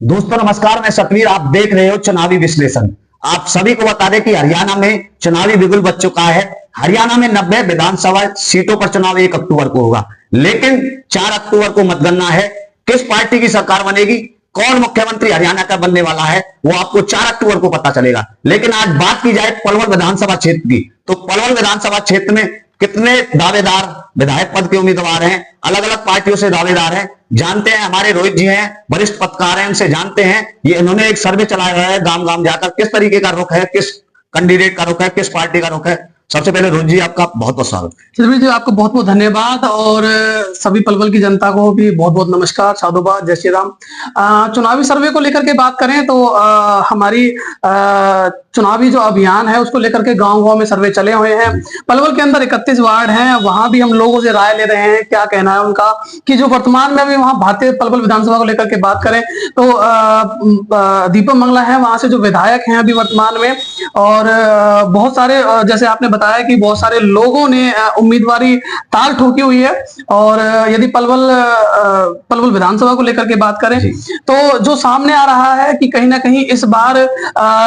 दोस्तों नमस्कार, मैं सतवीर। आप देख रहे हो चुनावी विश्लेषण। आप सभी को बता दें कि हरियाणा में चुनावी बिगुल बज चुका है। हरियाणा में 90 विधानसभा सीटों पर चुनाव 1 अक्टूबर को होगा, लेकिन 4 अक्टूबर को मतगणना है। किस पार्टी की सरकार बनेगी, कौन मुख्यमंत्री हरियाणा का बनने वाला है, वो आपको 4 अक्टूबर को पता चलेगा। लेकिन आज बात की जाए पलवल विधानसभा क्षेत्र की, तो पलवल विधानसभा क्षेत्र में कितने दावेदार विधायक पद के उम्मीदवार हैं, अलग अलग पार्टियों से दावेदार हैं, जानते हैं। हमारे रोहित जी हैं, वरिष्ठ पत्रकार हैं, उनसे जानते हैं। ये इन्होंने एक सर्वे चलाया है गांव गांव जाकर, किस तरीके का रुख है, किस कैंडिडेट का रुख है, किस पार्टी का रुख है। सबसे पहले रोहित जी आपका बहुत बहुत स्वागत। सतवीर जी आपको बहुत बहुत धन्यवाद और सभी पलवल की जनता को भी बहुत बहुत नमस्कार, साधुवाद, जय श्री राम। चुनावी सर्वे को लेकर के बात करें तो हमारी चुनावी जो अभियान है उसको लेकर के गांव-गांव में सर्वे चले हुए हैं। पलवल के अंदर 31 वार्ड हैं, वहां भी हम लोगों से राय ले रहे हैं, क्या कहना है उनका, कि जो वर्तमान में अभी वहां भारतीय पलवल विधानसभा को लेकर के बात करें तो दीपक मंगला है वहां से जो विधायक हैं अभी वर्तमान में, और बहुत सारे जैसे आपने बताया कि बहुत सारे लोगों ने उम्मीदवारी ताल ठोकी हुई है। और यदि पलवल विधानसभा को लेकर के बात करें तो जो सामने आ रहा है कि कहीं ना कहीं इस बार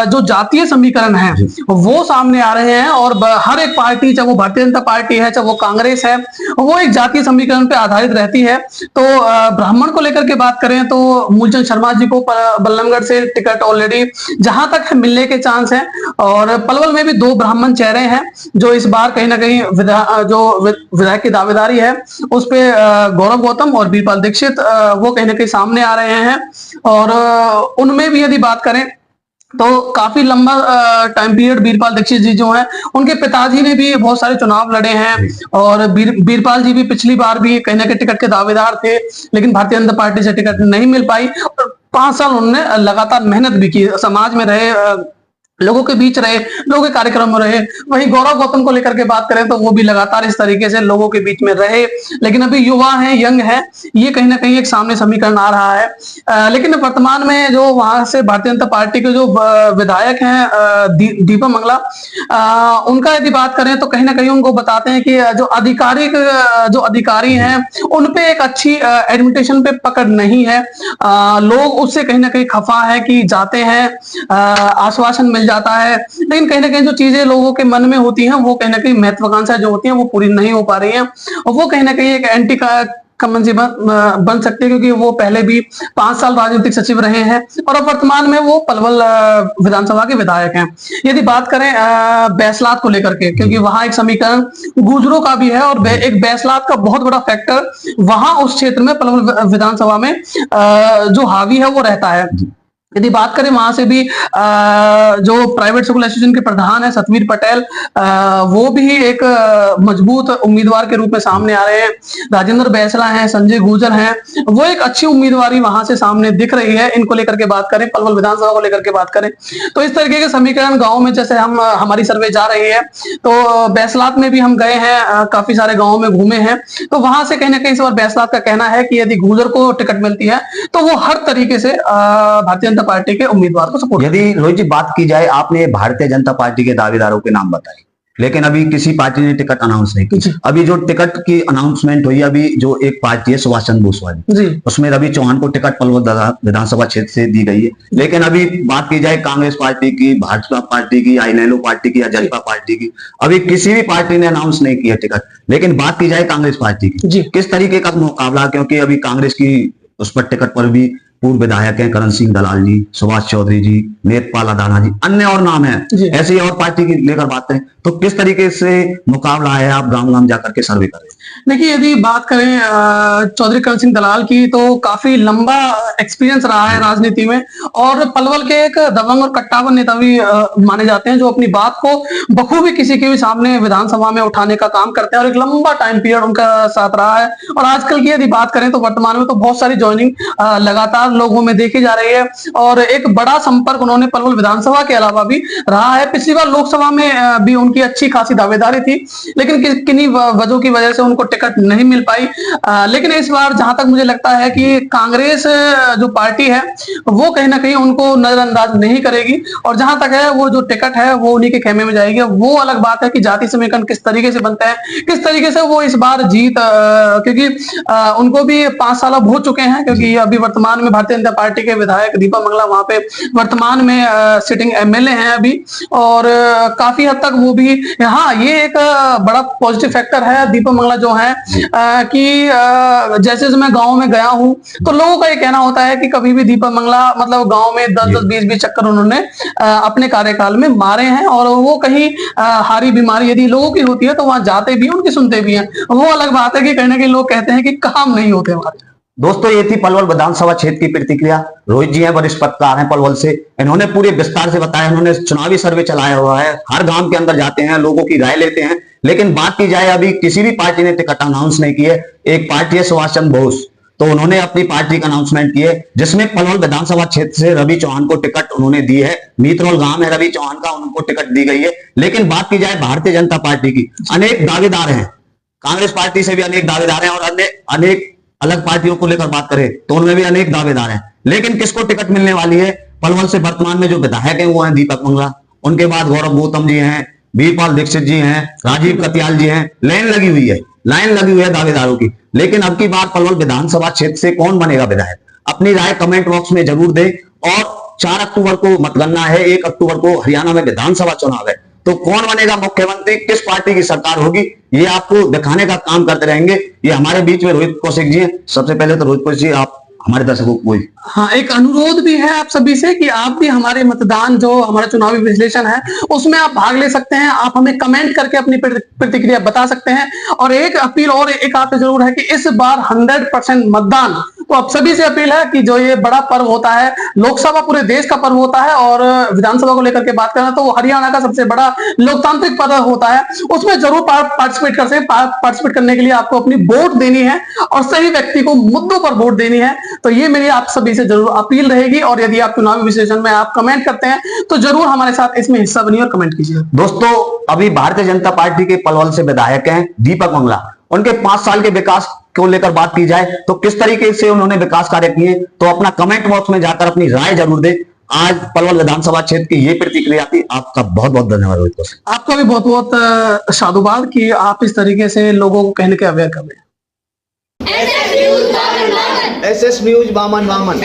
जो जातीय समीकरण है वो सामने आ रहे हैं, और हर एक पार्टी, चाहे वो भारतीय जनता पार्टी है, चाहे वो कांग्रेस है, वो एक जातीय समीकरण पे आधारित रहती है। तो ब्राह्मण को लेकर के बात करें तो मूलचंद शर्मा जी को बल्लभगढ़ से टिकट ऑलरेडी जहां तक है मिलने के चांस है, और पलवल में भी 2 ब्राह्मण चेहरे हैं जो इस बार कहीं ना कहीं विधायक की दावेदारी है उस पे गौरव गौतम और बीरपाल दीक्षित वो कहीं ना कहीं सामने आ रहे हैं। और उनमें भी यदि बात करें तो काफी लंबा टाइम पीरियड बीरपाल दीक्षित जी जो हैं उनके पिताजी ने भी बहुत सारे चुनाव लड़े हैं, और बीरपाल जी भी पिछली बार भी कहीं ना कहीं टिकट के दावेदार थे, लेकिन भारतीय जनता पार्टी से टिकट नहीं मिल पाई। 5 साल उन्होंने लगातार मेहनत भी की, समाज में रहे, लोगों के बीच रहे, लोगों के कार्यक्रम में रहे। वहीं गौरव गौतम को लेकर के बात करें तो वो भी लगातार इस तरीके से लोगों के बीच में रहे, लेकिन अभी युवा हैं, यंग हैं, ये कहीं ना कहीं एक सामने समीकरण आ रहा है। लेकिन वर्तमान में जो वहां से भारतीय जनता पार्टी के जो विधायक हैं दीपक मंगला, उनका यदि बात करें तो कहीं ना कहीं उनको बताते हैं कि जो अधिकारी हैं उनपे एक अच्छी एडमिनिस्ट्रेशन पे पकड़ नहीं है। लोग उससे कहीं ना कहीं खफा है कि जाते हैं, आश्वासन मिल जाता है, लेकिन कहीं ना कहीं जो चीजें लोगों के मन में होती हैं वो कहीं ना कहीं महत्वाकांक्षा जो होती हैं वो पूरी नहीं हो पा रही हैं, और वो कहीं ना कहीं एक एंटी कमंसी बन सकते हैं, क्योंकि वो पहले भी 5 साल राजनीतिक सचिव रहे हैं और अब वर्तमान में वो पलवल विधानसभा के विधायक हैं। यदि बात करें बैसलात को लेकर के, क्योंकि वहां एक समीकरण गुजरों का भी है और एक बैसलात का बहुत बड़ा फैक्टर वहां उस क्षेत्र में पलवल विधानसभा में जो हावी है वो रहता है। यदि बात करें वहां से भी जो प्राइवेट स्कूल एसोसिएशन के प्रधान है सतवीर पटेल, वो भी एक मजबूत उम्मीदवार के रूप में सामने आ रहे हैं। राजेंद्र बैसला हैं, संजय गुर्जर हैं, वो एक अच्छी उम्मीदवारी वहां से सामने दिख रही है। इनको लेकर के बात करें, पलवल विधानसभा को लेकर के बात करें तो इस तरीके के समीकरण गाँव में, जैसे हमारी सर्वे जा रही है तो बैसलात में भी हम गए हैं, काफी सारे गाँव में घूमे हैं, तो वहां से कहीं ना कहीं इस बार बैसलात का कहना है कि यदि गुर्जर को टिकट मिलती है तो वो हर तरीके से भारतीय जनता पार्टी के उम्मीदवार को सपोर्ट। यदि रोहित जी बात की जाए, आपने भारतीय जनता पार्टी के दावेदारों के नाम बताए, लेकिन अभी किसी पार्टी ने टिकट अनाउंस नहीं की। अभी जो टिकट की अनाउंसमेंट हुई, अभी जो एक पार्टी है सुभाष चंद्र बोस वाली, उसमें रवि चौहान को टिकट पलवल विधानसभा क्षेत्र से दी गई है। लेकिन अभी बात की जाए कांग्रेस पार्टी की, भाजपा पार्टी की, इनेलो पार्टी की या जसपा पार्टी की, अभी किसी भी पार्टी ने अनाउंस नहीं किया टिकट। लेकिन बात की जाए कांग्रेस पार्टी की, किस तरीके का मुकाबला, क्योंकि अभी कांग्रेस की उस पर टिकट पर भी पूर्व विधायक हैं करण सिंह दलाल जी, सुभाष चौधरी जी, नेत्रपाल अदाना जी, अन्य और नाम है। ऐसे ही और पार्टी की लेकर बात करें तो किस तरीके से मुकाबला है, आप गांव गांव जाकर के सर्वे करें? देखिए, यदि बात करें चौधरी करण सिंह दलाल की तो काफी लंबा एक्सपीरियंस रहा है राजनीति में, और पलवल के एक दबंग और कट्टावर नेता भी माने जाते हैं, जो अपनी बात को बखूबी किसी के भी सामने विधानसभा में उठाने का काम करते हैं, और एक लंबा टाइम पीरियड उनका साथ रहा है। और आजकल की यदि बात करें तो वर्तमान में तो बहुत सारी ज्वाइनिंग लगातार लोगों में देखी जा रही है, और एक बड़ा संपर्क उन्होंने पलवल विधानसभा के अलावा भी रहा है। पिछली बार लोकसभा में भी उनकी अच्छी खासी दावेदारी थी, लेकिन किन्हीं वजहों की वजह से उनको उनको टिकट नहीं मिल पाई। लेकिन इस बार जहां तक मुझे लगता है कि कांग्रेस जो पार्टी है वो कहीं ना कहीं उनको नजरअंदाज नहीं करेगी, और जहां तक है वो जो टिकट है वो उन्हीं के खेमे में जाएगी। वो अलग बात है कि जाति समीकरण किस तरीके से बनता है, किस तरीके से वो इस बार जीत, क्योंकि उनको भी 5 साल अब हो चुके हैं, क्योंकि अभी वर्तमान में भारतीय जनता पार्टी के विधायक दीपक मंगला वहां पे वर्तमान में सिटिंग एमएलए हैं अभी, और काफी हद तक वो भी, हाँ ये एक बड़ा पॉजिटिव फैक्टर है दीपक मंगला जो है कि जैसे मैं गांव में गया हूं तो लोगों का ये कहना होता है कि कभी भी दीपक मंगला मतलब गांव में 10-10, 20-20 चक्कर उन्होंने अपने कार्यकाल में मारे हैं, और वो कहीं हारी बीमारी यदि लोगों की होती है तो वहां जाते भी हैं, उनकी सुनते भी हैं। वो अलग बात है कि कहीं ना कहीं लोग कहते हैं कि काम नहीं होते हमारे। दोस्तों ये थी पलवल विधानसभा क्षेत्र की प्रतिक्रिया। रोहित जी हैं, वरिष्ठ पत्रकार हैं पलवल से, इन्होंने पूरे विस्तार से बताया। उन्होंने चुनावी सर्वे चलाया हुआ है, हर गांव के अंदर जाते हैं, लोगों की राय लेते हैं। लेकिन बात की जाए, अभी किसी भी पार्टी ने टिकट अनाउंस नहीं की है। एक पार्टी है सुभाष चंद्र बोस, तो उन्होंने अपनी पार्टी का अनाउंसमेंट की है, जिसमें पलवल विधानसभा क्षेत्र से रवि चौहान को टिकट उन्होंने दी है। मीतरौल गांव है रवि चौहान का, उनको टिकट दी गई है। लेकिन बात की जाए भारतीय जनता पार्टी की, अनेक दावेदार हैं, कांग्रेस पार्टी से भी अनेक दावेदार हैं, और अनेक अलग पार्टियों को लेकर बात करें तो उनमें भी अनेक दावेदार हैं। लेकिन किसको टिकट मिलने वाली है? पलवल से वर्तमान में जो विधायक हैं वो हैं दीपक मंगला, उनके बाद गौरव गौतम जी हैं, वीरपाल दीक्षित जी हैं, राजीव कतियाल जी हैं। लाइन लगी हुई है दावेदारों की। लेकिन अब की बार पलवल विधानसभा क्षेत्र से कौन बनेगा विधायक? अपनी राय कमेंट बॉक्स में जरूर दें। और 4 अक्टूबर को मतगणना है, 1 अक्टूबर को हरियाणा में विधानसभा चुनाव है, तो कौन बनेगा मुख्यमंत्री, किस पार्टी की सरकार होगी, ये आपको दिखाने का काम करते रहेंगे। ये हमारे बीच में रोहित कौशिक जी हैं। सबसे पहले तो रोहित कौशिक जी, आप हमारे दर्शकों को कोई हाँ, एक अनुरोध भी है आप सभी से कि आप भी हमारे मतदान जो हमारा चुनावी विश्लेषण है उसमें आप भाग ले सकते हैं। आप हमें कमेंट करके अपनी प्रतिक्रिया बता सकते हैं। और एक अपील और एक आपसे जरूर है कि इस बार 100% मतदान, तो आप सभी से अपील है कि जो ये बड़ा पर्व होता है, लोकसभा पूरे देश का पर्व होता है, और विधानसभा को लेकर के बात करना तो हरियाणा का सबसे बड़ा लोकतांत्रिक पर्व होता है, उसमें जरूर पार्टिसिपेट कर सकते। पार्टिसिपेट करने के लिए आपको अपनी वोट देनी है और सही व्यक्ति को मुद्दों पर वोट देनी है। तो ये मेरी आप सभी से जरूर अपील रहेगी। और यदि आप चुनावी विश्लेषण में आप कमेंट करते हैं तो जरूर हमारे साथ इसमें हिस्सा बनिए और कमेंट कीजिए। दोस्तों, अभी भारतीय जनता पार्टी के पलवल से विधायक हैं दीपक मंगला, उनके 5 साल के विकास को लेकर बात की जाए तो किस तरीके से उन्होंने विकास कार्य किए, तो अपना कमेंट बॉक्स में जाकर अपनी राय जरूर दें। आज पलवल विधानसभा क्षेत्र की ये प्रतिक्रिया थी। आपका बहुत बहुत धन्यवाद रोहित कौशिक। आपका भी बहुत बहुत साधुवाद कि आप इस तरीके से लोगों को कहने के अवेयर कर रहे हैं। SS News Baman Baman.